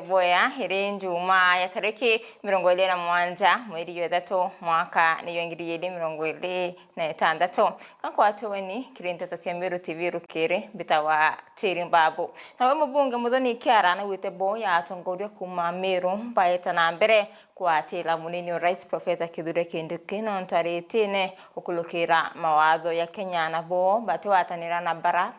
Boya hiri njuma ya tariki 27 mweri wa 3 mwaka ni 2026 kanko atweni kirinta tasyamiru TV rukire bitawa tirimbabu nawe mubunge muthoni kiara na wite boya atongoria kuma Meru baeta na mbere kwa tila munini Rais Professor Kithure Kindiki no ntaritine ukulukira mawatho ya Kenya na bo batiwatanira na bara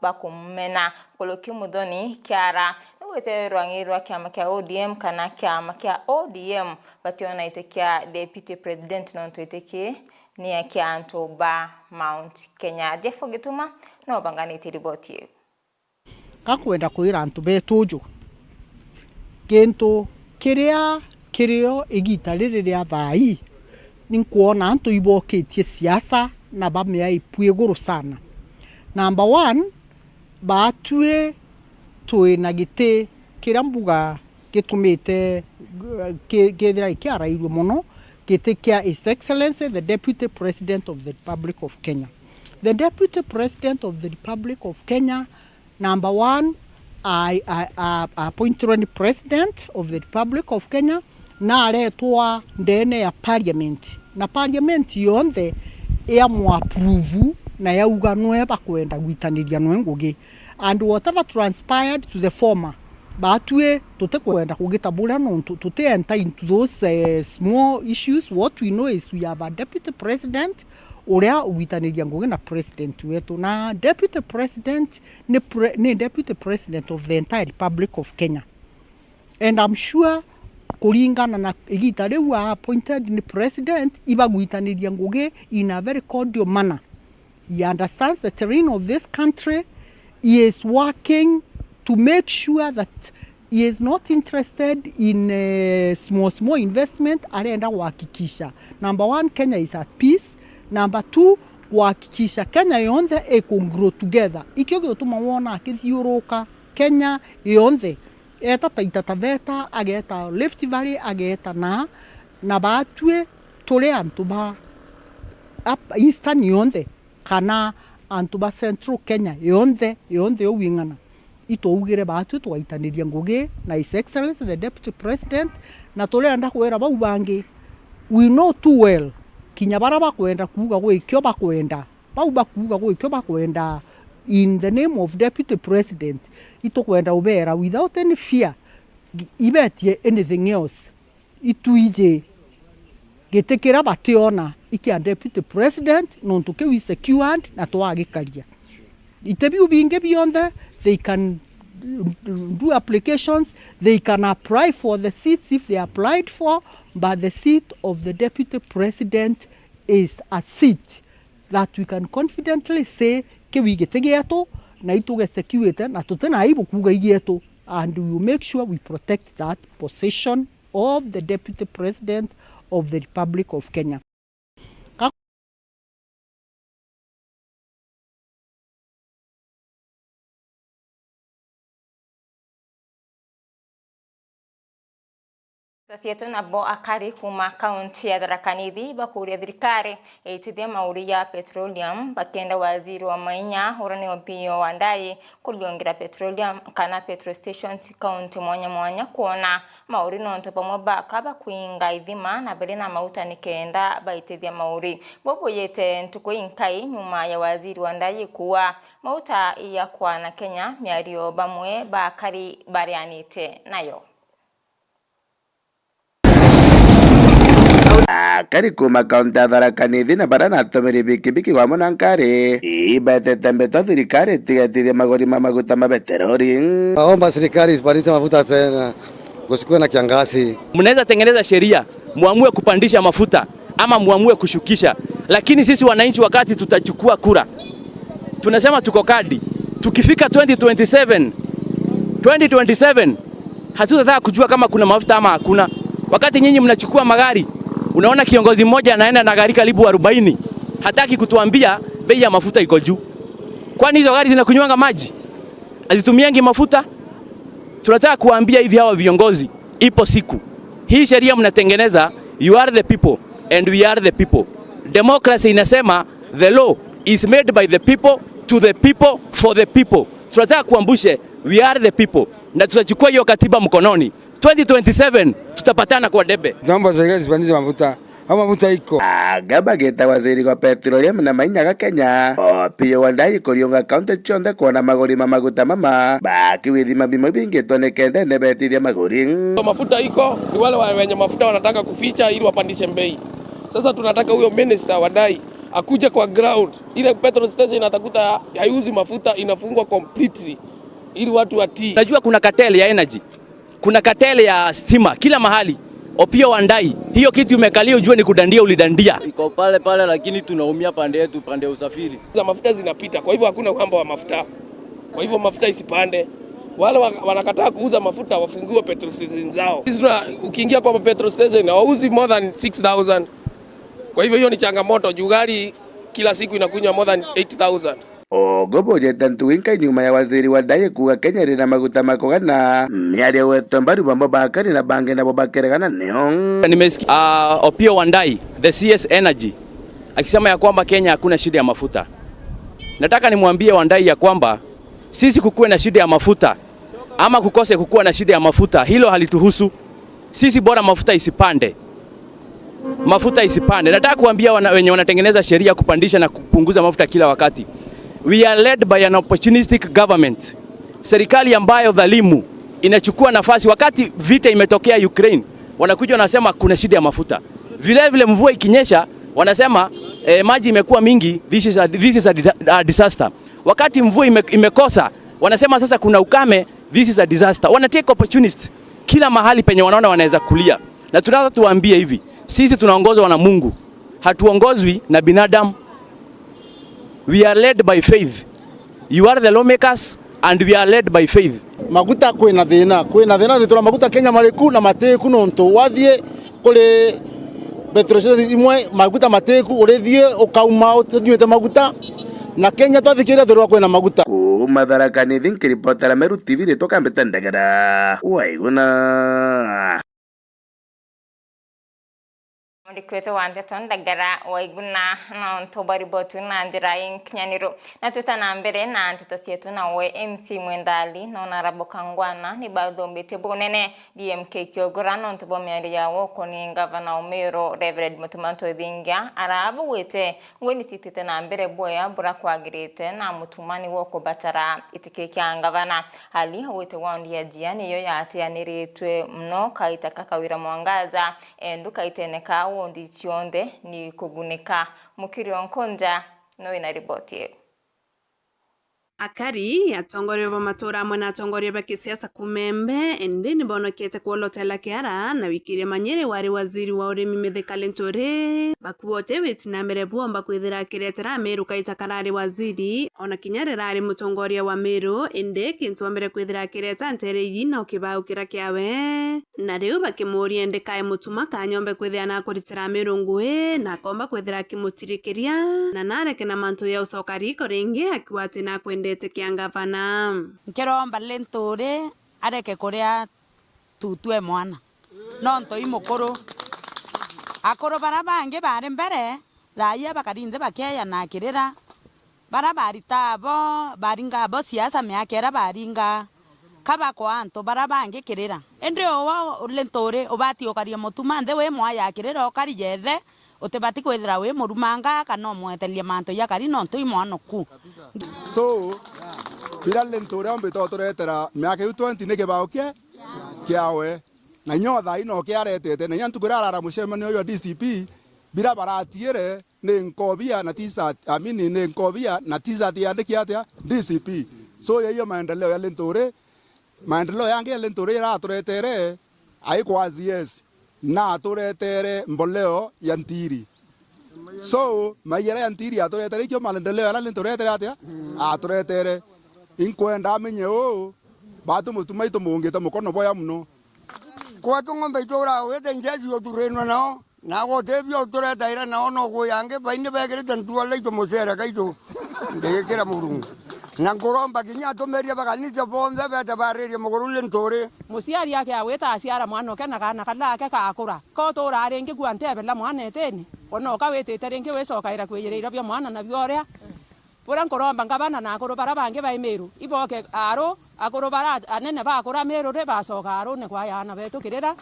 bakumena kuluki muthoni kiara wete rwangirwa kiama kia ODM kana kiama kia ODM bationa itekia Deputy President no ntwiteke ni akia Antoba Mount Kenya Jeffo Gituma no banganite riboti kakwenda kuira antu betuju gento kirio igita ririria thai ni kuona antu iboketie siasa na bamea ipueguru sana. Number 1 batue tuina gite kirambuga gitumite gethira ikiara iru mono gite kia His Excellency the Deputy President of the Republic of Kenya. The Deputy President of the Republic of Kenya, number 1, I appointed President of the Republic of Kenya na aretwa ndene ya Parliament na Parliament yonthe ya muapprove na ya uganwe bakwenda gwitaniria no ngugi. And whatever transpired to the former, batwe tutekwenda kugitabura no enter into those small issues. What we know is we have a Deputy President uria ugitaniria ngugi na President wetu na Deputy President ni Deputy President of the entire Republic of Kenya. And I'm sure kuringana na igita riu appointed ni President ibagwitaniria ngugi in a very cordial manner. He understands the terrain of this country. He is working to make sure that he is not interested in small investment. Arenda kuhakikisha number 1 Kenya is at peace. Number 2 kuhakikisha Kenya yonthe grow together. Ikyo gituma wona akithiuruka Kenya yonthe eta Taita Taveta ageta Rift Valley ageta na batwe tole antuba up Eastern yonthe kana antuba Central Kenya yonthe owingana ito ugire batu twaitaniria ngugi na His Excellency the Deputy President na tole anda kwera bau bangi. We know too well kinya bara bakwenda kuuga gwikyo bakwenda bau bakuuga gwikyo bakwenda in the name of Deputy President ito kwenda ubera without any fear ibetie anything else ituije getekera bationa ikia Deputy President no ntuke we secured na twagikaria itebi binge beyond that. They can do applications, they can apply for the seats if they applied for, but the seat of the Deputy President is a seat that we can confidently say ke we getegeato na ituge security na tutena aibu kuga igeto, and we will make sure we protect that position of the Deputy President of the Republic of Kenya. Sasieto na bo akari kuma kaunti ya Tharaka Nithi bakuria thirikari itithia mauri ya petroleum bakenda waziri wa mainya urani Opiyo Wandayi kuliongera petroleum kana petrol stations kaunti mwanya kuona mauri nonto pamwe bakaba kuinga ithima na bere na mauta nikenda baitithia mauri bobo yete ntuko inkai nyuma ya waziri Wandayi kuwa mauta ya kwa na Kenya miario bamwe bakari barianite nayo. Kari kuma kaunti ya Tharaka Nithi na barana atomeri bikibiki wa munankare ibetete mbeto thirikari tigetithia magori ma maguta ma petroli. Naomba serikali isipandishe mafuta tena, kusikuwe na kiangazi. Mnaweza tengeneza sheria muamue kupandisha mafuta ama muamue kushukisha, lakini sisi wananchi wakati tutachukua kura tunasema tuko kadi. Tukifika 2027 hatutataka kujua kama kuna mafuta ama hakuna. Wakati nyinyi mnachukua magari, unaona kiongozi mmoja anaenda na gari karibu 40, hataki kutuambia bei ya mafuta iko juu. Kwani hizo gari zinakunywanga maji? Azitumiangi mafuta? Tunataka kuambia hivi hawa viongozi, ipo siku hii sheria mnatengeneza, you are the people and we are the people. Democracy inasema the law is made by the people, to the people, for the people. Tunataka kuambushe we are the people. na tutachukua hiyo katiba mkononi. 2027 tutapatana kwa debe. Naomba serikali isipandishe mafuta. Ama mafuta iko. Gaba geta waziri wa petroleum na mainyaga Kenya. Opiyo Wandayi kurionga kaunti chonde kuona magori maguta mama. Baki withima bimo bingi tonekende nebetiria magori. Mafuta iko, ni wale wenye mafuta wanataka kuficha ili wapandishe bei. Sasa tunataka huyo minister Wandayi akuje kwa ground. Ile petrol station atakuta haiuzi mafuta, inafungwa completely ili watu watii. Najua kuna cartel ya energy. Kuna cartel ya stima kila mahali. Opiyo Wandayi, hiyo kitu umekalia ujue ni kudandia ulidandia. Iko pale pale lakini tunaumia pande yetu, pande ya usafiri. Za mafuta zinapita, kwa hivyo hakuna uhaba wa mafuta. Kwa hivyo mafuta isipande. Wale wanakataa kuuza mafuta wafungiwe petrol station zao. Sisi ukiingia kwa petrol station hawauzi more than 6,000. Kwa hivyo hiyo ni changamoto, juu gari kila siku inakunywa more than 8,000. Ogobo jetantu winka nyuma ya waziri Wandayi kuga Kenya rina maguta makogana miari wetu mbari bambo bakari na bange na bobakeregana neon. Nimesikia Opiyo Wandayi the CS Energy akisema ya kwamba Kenya hakuna shida ya mafuta. Nataka nimwambie Wandayi ya kwamba sisi kukuwe na shida ya mafuta ama kukose kukuwa na shida ya mafuta, hilo halituhusu sisi, bora mafuta isipande. Mafuta isipande. Nataka kuambia wenye wanatengeneza sheria kupandisha na kupunguza mafuta kila wakati. We are led by an opportunistic government. Serikali ambayo dhalimu inachukua nafasi wakati vita imetokea Ukraine. Wanakuja wanasema kuna shida ya mafuta. Vile vile mvua ikinyesha wanasema maji imekuwa mingi, this is a disaster. Wakati mvua imekosa wanasema sasa kuna ukame, this is a disaster. Wana take opportunist kila mahali penye wanaona wanaweza kulia. Na tunataka tuwaambie hivi, sisi tunaongozwa na Mungu. Hatuongozwi na binadamu. We are led by faith. You are the lawmakers and we are led by faith. Maguta kwina thina nitula maguta Kenya mariku na mateku nonto wathie kuri petrol station imwe maguta mateku urithie ukauma uthiete maguta na Kenya twathikira thurwa kwina maguta. Kumadharaka ni thinkiri potara Meru TV ritoka mbetendegera waiguna Ndikwete wante tondagara waiguna na ntobari botu na njira inkinyaniro na tutana mbere na antitosietu na we MC Mwendali na onarabo Kangwana ni badombete bonene DMK Kyogora no ntobo miari yawo koni gavana Omero Reverend Mutumanto Thingia arabu wete weni sitite na mbere boya bura kwagirite na mutumani woko batara itikekya gavana hali wete wandi ya jiani yo yatianiritwe mno kaita kakawira Mwangaza endu kaiteneka ndi chionde ni kuguneka Mukirio Nkonja no ina ripoti. Akari atongoria ba matora amwe na atongoria ba kisiasa kumembe ende ni bonokete kuolotela kiara na wikire Manyere wari waziri wa urimi Mithika Linturi bakuote witina mbere buomba kwithira kiretera Meru kaita karari waziri ona kinyarira ari mutongoria wa Meru ende kintu mbere kwithira kireta ntere yina ukibao kira kiawe na riu bakimuria ende kae mutuma kanyombe kwithira na kuritira Meru ngwe na komba kwithira kimutirikiria na nareke na mantu ya usokari koringe akiwate na kwende gavana nkiromba Linturi areke kuria tutue mwana no ntoi mukuru akuru bara bangi bari mbere thaiya bakarinde bakeya na kirira bara baritabo baringa siasa miakera baringa kaba kwa anto bara bangi kirira ende owa Linturi ubati okaria mutuma nthe we mwaya kirira okari jethe utibati kwithira we murumanga kana mwetelia manto ya kari no ntoi mwana ku so bila Linturi ombe totoretera miaka 20 nige bauke kiawe na nyotha ino kiaretete na nyantu kurara mucemanio yo DCP bila baratiere ni nkobia na tisa amini ni nkobia na tisa tiandiki atia DCP so yeyo maendeleo ya Linturi maendeleo yange ya Linturi ra turetere ai kwa CS na turetere mboleo ya Ntiri so mayera ya Ntiri aturetere kyo maendeleo ya Linturi atia aturetere inkwenda amenye o batu mutumaito mungita mukono boya muno kwa tungombe tora wete njaji otureno nao na gotebio turetaira nao no goyange baine begere ntuale to musera kaito ndekera murungu na ngoromba kinya tomeria bakanite bonde bete barere muguru Linturi musiari yake aweta asiara mwana kana kana kala ke kakura ko tora arenge kuantebe la mwana eteni ono kawete terenge wesokaira kweyereira bya mwana na byoria pura ngoromba ngabana na akoro bara bange ba Meru iboke aro akoro bara anene bakora merore bacoka arune kwa yana betukirira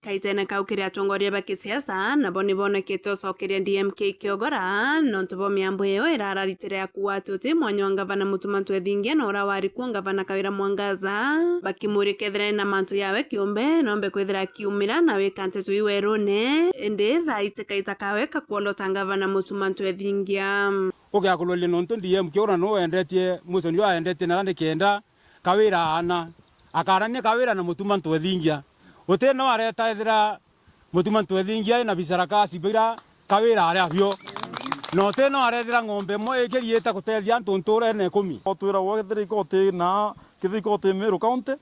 kaitene kaukiria atongoria ba kisiasa nabo nibonekete ucokeria DMK kiogora nontu bo miambo iyo irararitire akuwa tuti mwanya wa ngavana Mutuma Twethingia na ura wari kuo ngavana Kawira Mwangaza bakimurikethera na mantu yawe kiumbe nombe kwithira kiumira na wikante tu iwerune ende thaite kaita kawe kakuolota ngavana Mutuma Twethingia ugiakulole nontu DMK ura no endetie muconi wa endetie na rande kenda Kawira ana akarania Kawira na Mutuma Twethingia Ote no areta ethira Mutuma Twethingia na bisarakasi bira Kawira aria bio no te no arethira ng'ombe mo ikirieta gutethia ntunture ne 10 otwira wogethira ikote na kithikote Meru County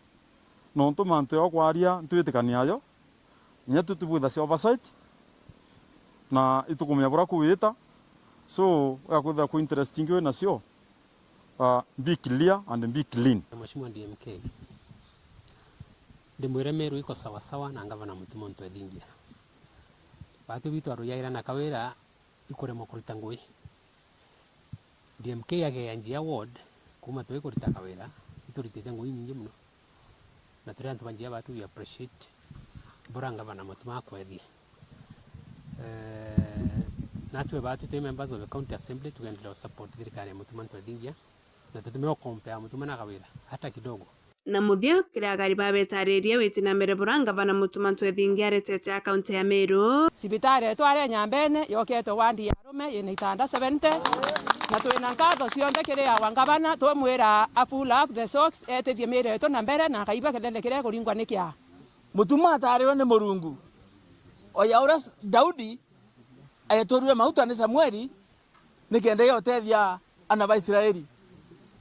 no ntumantu yo kwaria ntwitikania yo nya tutubutha cia oversight na itukumya bura kuwita so yakutha ku interesting we nacio be clear and be clean. Mheshimiwa DMK ndimwire Meru iko sawa sawa na ngavana Mutuma Twethingia batu bitu aruyaira na Kawira ikuremo kuruta ngui DMK yageanjia award kuma twe kuruta Kawira ituritite ngui nyingi muno na turi antu banjia batu we appreciate bora ngavana Mutuma Twethia na twe batu twe members of the county assembly tugendele support thirikari ya Mutuma Twethingia na tutumeo compare Mutuma na Kawira hata kidogo na muthia kiragari babetaririe witina mbere bura ngavana Mutuma Twethingia aretete akaunti ya Meru sibitari tware Nyambene yokete wandi ya rume yina itanda 70 na twina ngatho cionthe kiria wa ngavana twemwira a full up the socks etithie mire to na mbere na kaiba kelele kiria kuringwa nikia Mutuma atariwe ni Murungu oya ura Daudi ayetorwe mauta ni Samueli nikende yotethia ana ba Israeli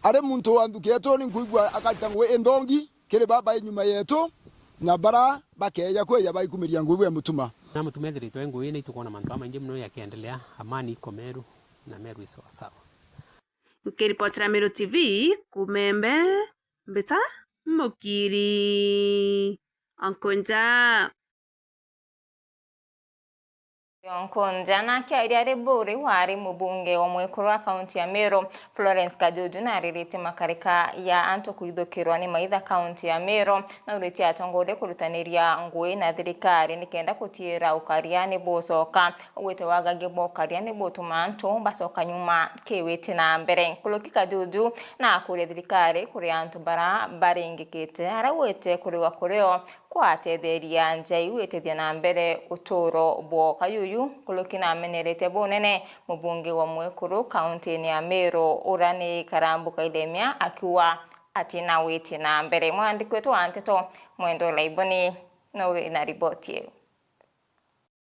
are muntu wanduketo ni nkuigwa akatangwe endongi kire baba inyuma yetu na bara bakeya kweya baikumiria ngwe ya Mutuma na Mutuma ethirite ngui ni tukona mantu maingi muno yakiendelea amani iko Meru na Meru iso sawa. Ukiripotera Meru TV kumembe mbeta mukiri ankonja Yonkonja na kiairia riburi wari mubunge wa mwikuru wa kaunti ya Meru Florence Kajuju na ririte makarika ya anto kuidhukirwa ni maitha kaunti ya Meru na uriti atongode kurutaniria ngui na thirikari nikenda kutira ukaria ni bocoka ugwite wagage bokaria ni botuma anto bacoka nyuma kiwiti na mbere kuloki Kajuju na kuri thirikari kuri anto bara baringikite arawete kuri wa kureo kwatetheria njai wetethia na mbere uturo bwo Kayuyu kuloki na amenerete bonene mubunge wa mwikuru kaunti ya Meru urani Karambuka Ilemia akiwa atina witi na mbere mwandiki wetu Anteto Mwendo Laiboni nawe na ripoti yeo.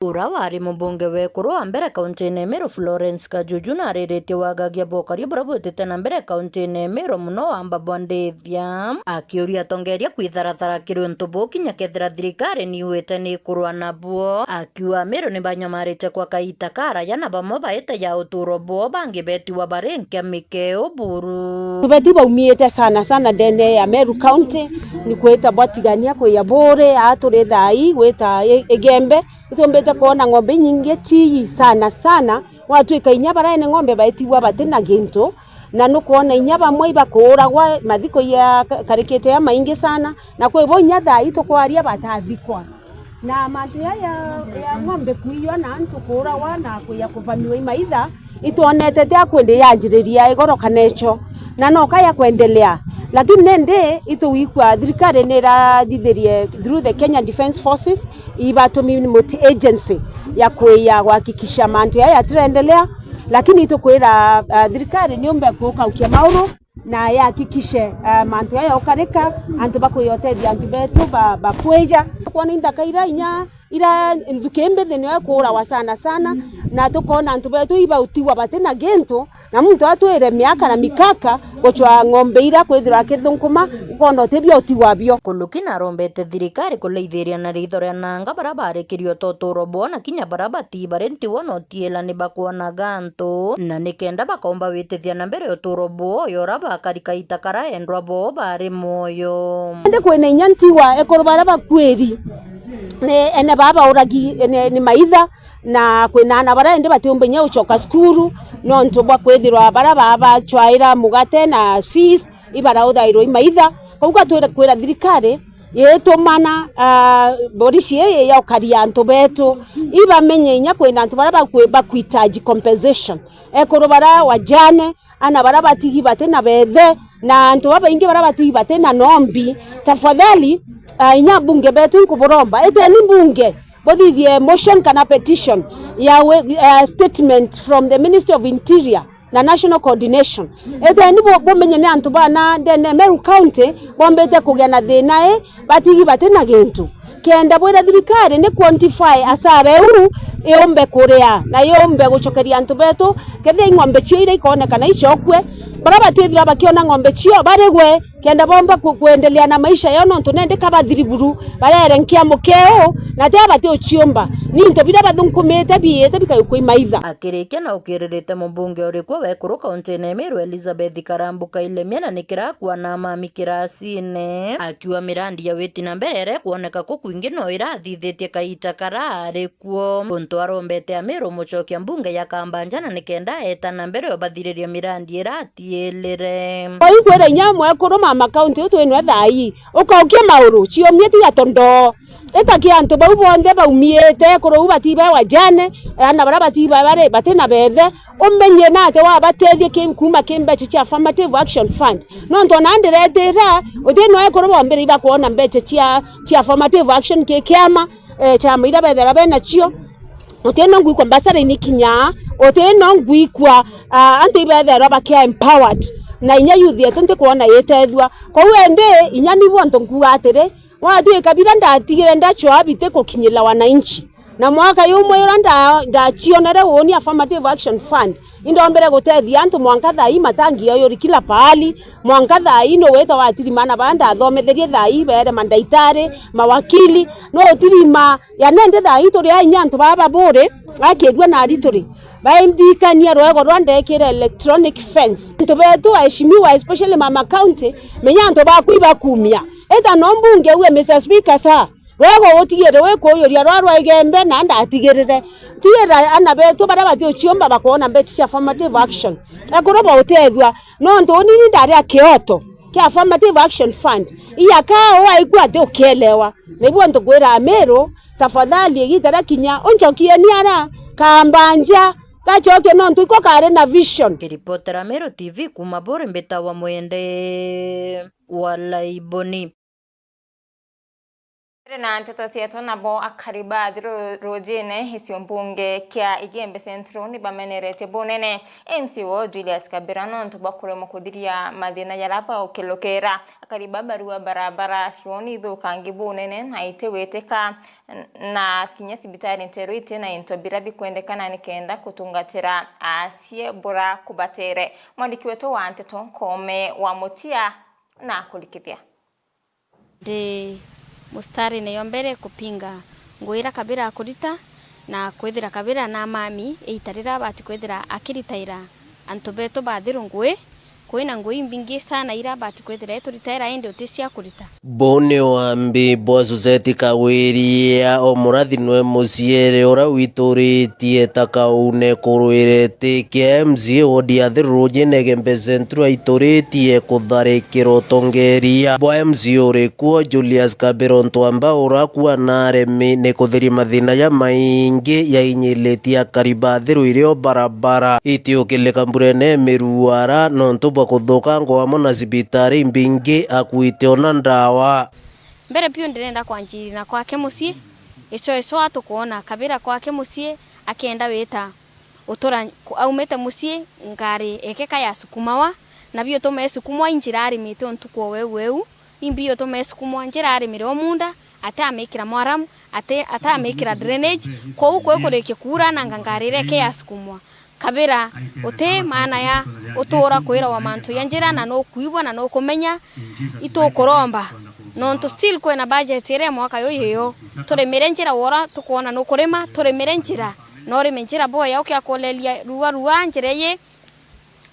Ura wari mubunge wekuru wa mbere kaunti ya Meru Florence Kajuju na ririte wagagia bokaria burabutite na mbere kaunti ya Meru muno wamba bondethia akiuria tongeria kwitharathara kiruntu bokinya kethira thirikari ni wete ni kurwa nabo akiwa Meru ni banyamarite kwa kaita karaya na bamo baete ya uturo bo bangi betiwa barenke mikeo buru beti baumiete sana ndene ya Meru County ni kweta batigania kwa ya bore ature thai weta egembe itombete kuona ng'ombe nyingi chii sana watu ikainya baraene ng'ombe baitiwa batina ginto na nukuona inya bamwe bakuragwa mathiko ya karikete ya maingi sana na kwevo inya thai tukwaria batathikwa na mantu ya ng'ombe kuiyo na antu kuragwa na kuya kuvamiwa imaitha itonete tia kwende yanjiriria igoroka necho na noka ya kuendelea lakini nende ito wikwa thirikari nera dithirie through the Kenya Defence Forces ibatumi multi agency ya kuhakikisha mantu ya tuendelea lakini ito kwera thirikari niombe kuukia mauru na yahakikishe mantu ya ukarika antu bakuyotedia antu betu bakweja kwa ninda kaira inya ira nzukembe thene kura wa sana na tukona antu betu iba utiwa batena gento na muntu atwere miaka na mikaka gochwa ng'ombe ira kwithira kithunkuma kono tebia utiwa bio kuluki na rombete thirikari kuleithiria na rithoria nanga barabara kirio totoro bona kinya barabati barenti wono tiela ni bakuona ganto na nikenda bakomba witethia na mbere uturo bo yora bakarika itakara endwa bo bari moyo ende kwene nyantiwa ekorobara bakweri ne ene baba uragi ni maitha na kwena na bara ende batiombe nya uchoka skuru no ntobwa kwethirwa bara baba chwaira mugate na fees ibara uthairo imaitha kuga twira thirikari yetumana borisi ye ya ukaria antu betu iba menye nya kwina antu bara bakwitaji compensation ekoro bara wajane ana bara batigi batena bethe na antu baba ingi bara batigi batena nombi tafadhali inya bunge betu nkuburomba ete ni bunge body the motion kana petition ya statement from the Ministry of Interior na national coordination ete ni bomenye ne antu bana ndene Meru County bombete kugena thina batigi batena gintu kenda bwira thirikari ni quantify asara uru yombe kuria na yombe gucokeria antu betu kethe ng'ombe cio ire ikonekana icokwe bara batithira bakiona ng'ombe cio baregwe kenda bomba kuendelea na maisha yao nontu nende kabathiriburu barere nkia mukeo na tia bati uciomba ninto bira bathunkumite biete bikayukwi maitha akirikia na ukirerete mumbunge urikuo wekuru kaunti-ini ya Meru Elizabeth Karambuka Ilemia na nikirakua na mami kirasine akiwa mirandi ya witi na mbere kuoneka ko kwingi no irathithitie kaita karari kuo untu arombete Meru mucokia mbunge ya Kambanja na nikenda eta na mbere obathiriria mirandi iratielire oi kwera nyamwe ekuru mama county utwenwe thai ukaukia mauru ciomie tiga tondo etakia antu bau bonde baumiete kuru batibe wajane ana bara batibe bare batena bethe umenye nate wa batethie kuma kimbeche cia affirmative action fund no ntona ndiretera utino ekuru bombere iba kuona mbeche cia affirmative action kiama cha muira bethera bena cio utino ngwikwa mbasara inikinya utino ngwikwa antu ibethera bakia empowered na inya youth yetente kuona yetethwa kwa wende inya ni bonto nguatere watu kabila ndatigire ndacho abite kukinyila wananchi na mwaka yumwe yuranda ndachionere woni affirmative action fund indombere gutethia antu mwanka thai matangi yo kila pahali mwanka thai no weta watirimana banda athometherie thai bere mandaitare mawakili no utirima ya nende thai turi ainya antu baba bure akedwa na rituri baimdikania rwego rwandekire electronic fence antu betu aheshimiwa especially mama county menya antu bakwiba kumia eta no mbunge we Mr. Speaker sa rwego utigire we kuyoria rwarwa igembe na ndatigirire tira ana betu bara bati uciomba bakona mbeti cia affirmative action akuroba utethwa no ndo nini ndari akioto kia affirmative action fund iyakao waigwa de ukelewa nibuo ndugwira Meru tafadhali igitara kinya onjokie ni ara Kambanja kachoke no ntuiko kare na vision kiripotera Meru TV kuma bore mbeta wa mwende walaiboni na nteto cietu nabo akariba rojene hisio mbunge kia Igembe Central ni bamenerete bonene MCO Julius Kabira no ntubakure mukudiria mathina yarapa okilokera akariba barua barabara sioni thukangi bonene na iteweteka na skinya sibitari nteroite na intobira bikwendekana nikenda kutungatira asie bora kubatere mwandiki wetu wa nteto Kome wa Mutia na kulikithia de mustari ne yombere kupinga ngoira Kabira akurita na kwethira Kabira na mami eitarira bati kwethira akiritaira antobeto bathiru ngwe kwina ngui mbingi sana ira bati kwethira eturitaira ende utisia kurita bone wambi bwazuzeti kawiria omurathi nwe musiere ora wituritie takaune kurwirete KMZ odia thiruje Igembe Central ituritie kutharikiro tongeria bwa MZ urikuo Julius Kabira ntwamba urakuwa na aremi ne kuthiri mathina ya maingi ya inyiletia kariba thiru irio barabara itiukileka mburene miruara no kuthuka ngwamo na sibitari mbingi akuite ona ndawa mbere pio ndirenda kwanjiri na kwake musie ico atukuona Kabira kwake musie akenda weta utora aumete musie ngari ekeka ya sukumawa na bio tome sukumwa injirari mite ontuko weu imbio tome sukumwa injirari mire omunda ate amekira mwaramu ate amekira drainage kwa uko ekoreke kura na ngangari reke ya sukumwa Kabira ote maana ya utora kwira wa mantu yanjira na no kuibwa na no kumenya itokoromba no to still kwena budget ere mwaka yoyo tore merenjira wora tukona no kurema tore merenjira no remenjira boya ukia kolelia ruwa njireye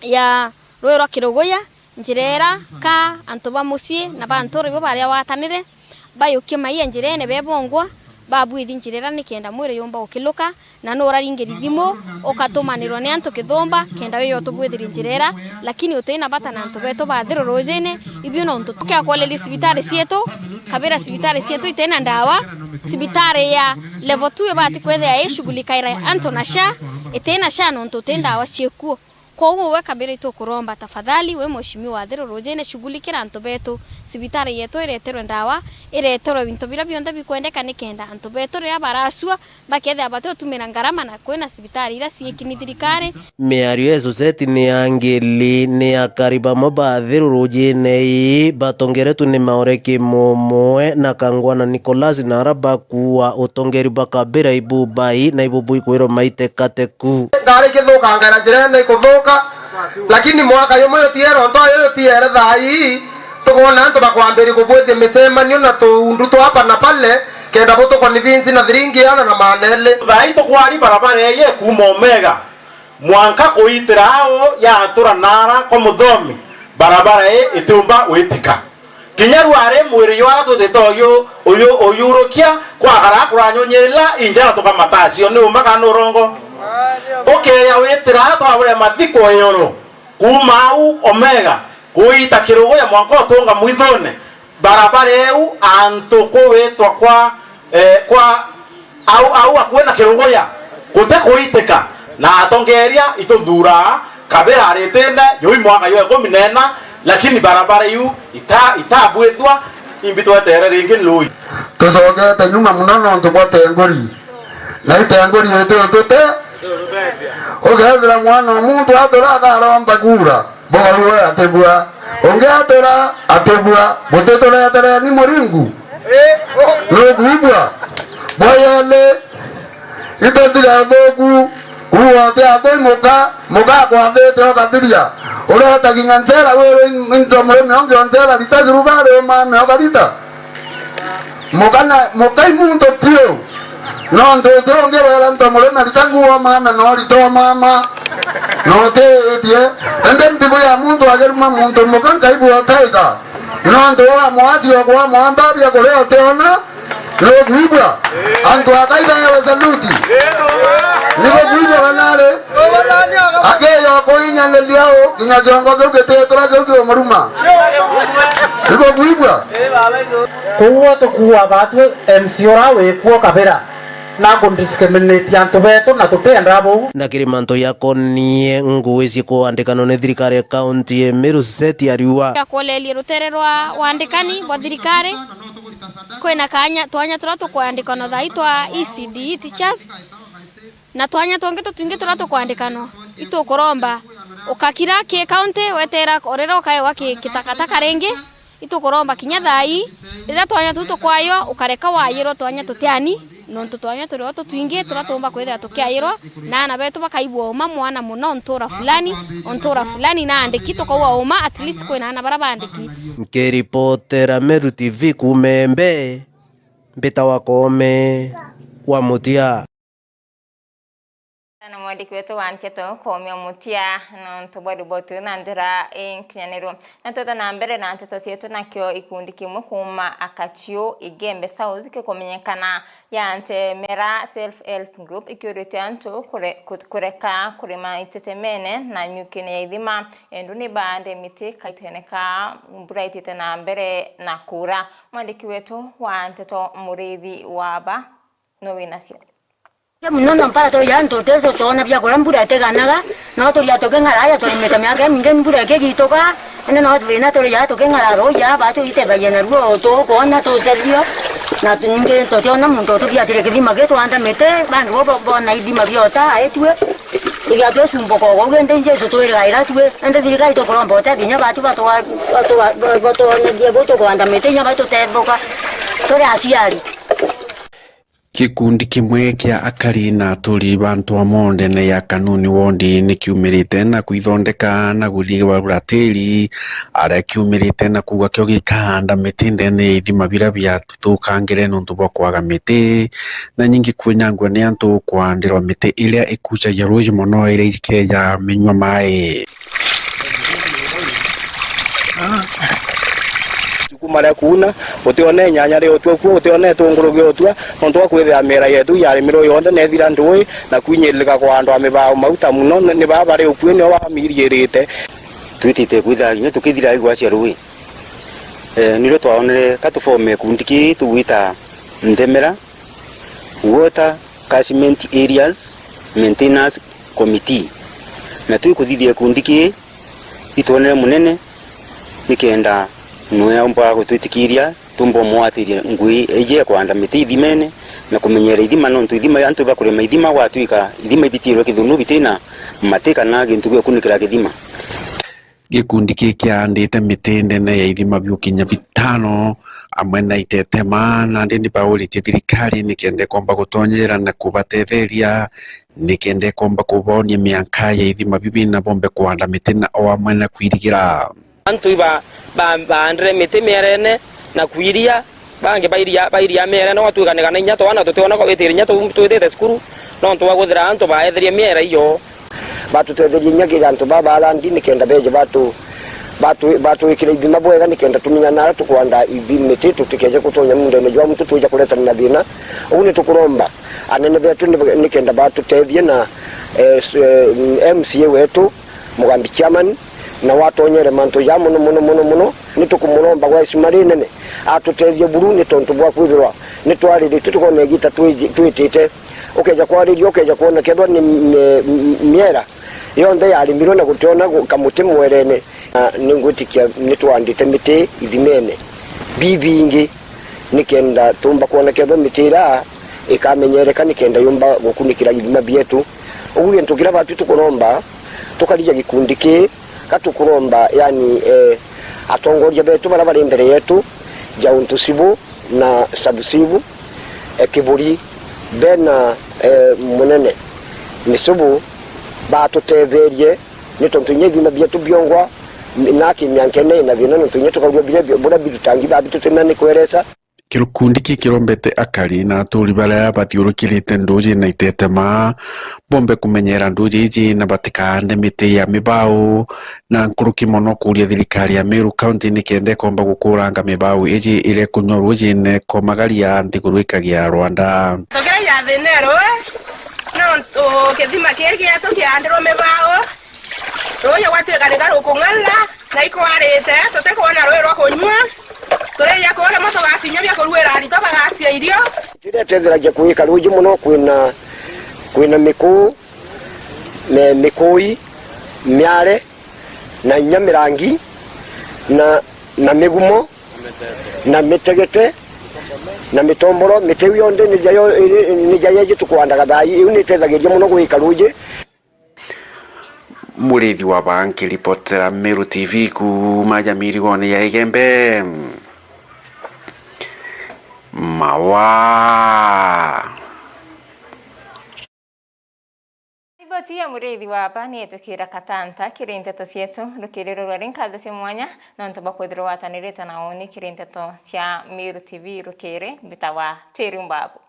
ya roero kirogoya njirera ka antoba musie na bantore bo bari watanire bayo kema yenjirene bebongwa babu idinjirera nikenda mwire yomba okiluka na no raringeri thimo ukatumanirwo ni antu kithumba kenda we yo tubwithiri njirera lakini utena bata na antu beto bathiro rojene ibyo no ntu tukia kwaleli sibitari sietu kabira sibitari sietu itena ndawa sibitari ya level 2 bati kwethe ya shughulika ira antu na sha itena sha no ntu tenda wa siekuo kwa uwe we kabira ito kuromba tafadhali we mheshimiwa wathiro rojene shughulikira antu betu sibitari yetu ireterwe ndawa ireterwe bintu bira bionde bikwendeka nikenda antu betu ria barasua bakethe abato tumira ngarama na kwena sibitari ira siekini thirikari miario ezozeti ni angeli ni akariba mabathiro rojene batongeretu ni maoreki momwe na kangwana Nicholas na arabakuwa utongeri bakabira ibubai na ibubui kwiro maite kateku ngari kithuka ngara jirene kuthuka lakini mwaka yomo yotiero ndo yotiere thai tugona ndo bakwambiri kubwete misemanio na tundu hapa na pale kenda boto kwa nivinzi na thiringiana na manele thai to kwari barabara ye kuma Omega mwanka kuitira hao ya tura nara kwa muthomi barabara ye itumba witika kinyaru are mwiri yo to detoyo oyurokia kwa gara kuranyonyela injara to kamatasio ni umaka norongo okay ya wetira to abure mathiko yoro kumau Omega kuita kirugo ya mwanko tonga mwithone barabara eu antu ko wetwa kwa au akwena kirugo ya kute kuiteka na atongeria itundura kabera aretenda yoi mwaka yo kominena lakini barabara yu itabwethwa imbitwa tere ringi lui tusogete nyuma munono ntubate ngori na itengori yetu tute ogethira mwana muntu atura tharomba kura bogaruwe atebua ongeatura atebua boteturetere ni muringu nuguibwa boyele itendira thoku kuwote atoimuka muka kwathete okathiria ureta kinyansera wero into mureme ongeonsera litazurubare mame okatita mukai muntu pio no ntoto ongewera nto mureme litanguwa mama no lito mama no te etie ende mpigo ya muntu ageruma muntu mukanka ibu otaiga no ndo wa mwati okwa mwamba bya koleo teona no kuibwa antu akaida ya saluti niko kuibwa wanare akeyo koinya leliao kinya jongo gete tora gege maruma niko kuibwa kuwa to kuwa batu MCora we kuwa kabera na kundiscriminate antu betu na tutenda bo na kirimanto yakonie nguici kuandikano ni thirikari ya kaunti ya Meru Seti ariwa yakoleli rutererwa wandikani bwa thirikari kwena kanya twanya turato kuandikano thaitwa ECD teachers na twanya tonge tutinge turato kuandikano ito koromba ukakira ke county wetera orero kae waki kitakataka renge ito koromba kinya thai rira twanya tuto kwayo ukareka wayiro twanya tutiani no twanya turi to twinge turatomba kwetha tukiayirwa na betu bakaibwa uma mwana muno ontora fulani na andikito kwa uma at least kwena na barabandiki mkeripotera Meru TV kumembe mbita wakome wa mutia na mwandiki wetu wa Nteto komia mutia no ntobodi botu na ndira kinyaniro na tota na mbere na Nteto cietu nakyo ikundi kimwe kuma Akachio Igembe South kikomenyekana ya Ntemera Self Help Group ikiurite antu kureka kurima itetemene na nyukine ya ithima enduni bande miti kaiteneka mbura itite na mbere na kura mwandiki wetu wa Nteto Murithi Waba no winasio munono mpaka to yanto tezo tona bya kulambura teganaga no to ya to kengara ya to metamya ke minge mbura ke gitoka ene no vena to ya to kengara ro ya ba to ite bayana ro to ko na to serio na to ninge to tona mundo to bya tere ke dima ke to anda mete ban ro bo na idima biota aetwe ya to sumbo ko go ngende je so to ira ira twe ende dira to ko lombo ta binya ba to ba to ne die bo to ko anda mete nya ba to te boka to ya asiari Kikundi kimwe kia akari na aturi bantu amonde na ya kanuni wondi ni kiumirite na kuithondeka na guthigwa tiri aria kiumirite na kuga kyo gikanda mitinde ni ithima bira bia tutukangire nuntu bwa kwaga miti na nyingi kwinyangwa ni antu kwandirwa miti iria ikucagia rũĩ muno iria ikeja minywa mai mare kuna utione nyanya ri otwa ku utione tunguru gi otwa onto kwithia mera yetu yari miro yonde nethira ndui na kwinyilika kwa andu amibao mauta muno ni baba ri ukuini wa mirierite twitite kwitha ginya tukithira igwa cia rui niro twaonere katufome kundiki tuwita ndemera water catchment areas maintenance committee na twikuthithia kundiki itonere munene nikenda noya mpa gutwitikiria tumbo mwatirie ngui eje kwanda miti thimene na kumenyera ithima no ithima antu bakure maithima gwatuika ithima ibitirwe kithunu bitina matika na gintu gwe kunikira kithima gikundi kikiandite miti ndene ya ithima biukinya bitano amwe na itetema na ndi bauritie thirikari nikende komba gutonyera na kubatetheria nikende komba kubonia miaka ya ithima bibi na bombe kwanda miti na o amwe na kwirigira antu andre miti merene na kwiria bange bairia mere no tuganega na nyato wana tutona ko betiri nyato tuitete skuru no to waguthira antu baetheria mere iyo batutetheria nyagira antu baba alandi nikenda beje batu ikira ithima bwega nikenda tuminya nara tukwanda miti tutikeje kutonya mundu ne jwa mtu tuja kuleta na thina uguni tukuromba anene betu nikenda batutethie na MCA wetu Mugambi chairman na watonyere manto ya muno nitukumuromba gwa isumari nene atutethie buruni tontu bwa kwithirwa nitwarire tutukone gita twitite ukeja kwaririo ukeja kuona kethwa ni miera yonde yari miro na gutiona kamuti mwerene ningutikia nitwandite miti ithimene bibingi nikenda tumba kuona kethwa mitira ikamenyereka nikenda yumba gukunikira ithima bietu uguye ntukira batu tukuromba tukarija gikundi ki katukuromba yani atongoria betu barabara imbere yetu jauntu sibu na sabusibu kiburi bena munene misubu batutetherie nitontunye thina bietu biongwa na kimyankene na thina nitonye tukagwa bile bora bidutangi babitutemana ni kweresa kirukundi kirombete akari na aturi baria bathiurukirite nduji na itetema bombe kumenyera nduji iji na batikande miti ya mibao na nkuruki mono kuria thirikari ya Meru County nikende komba gukuranga mibao iji ire kunyoru jine komagaria ndigurwikagia Rwanda tokera ya venero no kethima kege atoke andro mibao roya watu kanigaro kungala na iko arete toteko wana roero kunywa tore ya kora moto gasinya bya kurwera ari tabagasia irio tiretetheragia kuika ruji muno kwina mikui miare na nyamirangi na migumo na mitegete na mitomboro mitewi yonde ni jayeje tukwandaga thai iu nitethagiria muno kuika ruji murithi wa banki ripotera Meru TV kuma Jamirigoni ya Igembe mawa riboti ya murithi wa bani etukira katanta kirinteto sietu rukiriro rwarinkaza cia mwanya na ntoba kwithirwa watanirite na oni kirinteto cia Meru TV rukire bitawa tiri mbabu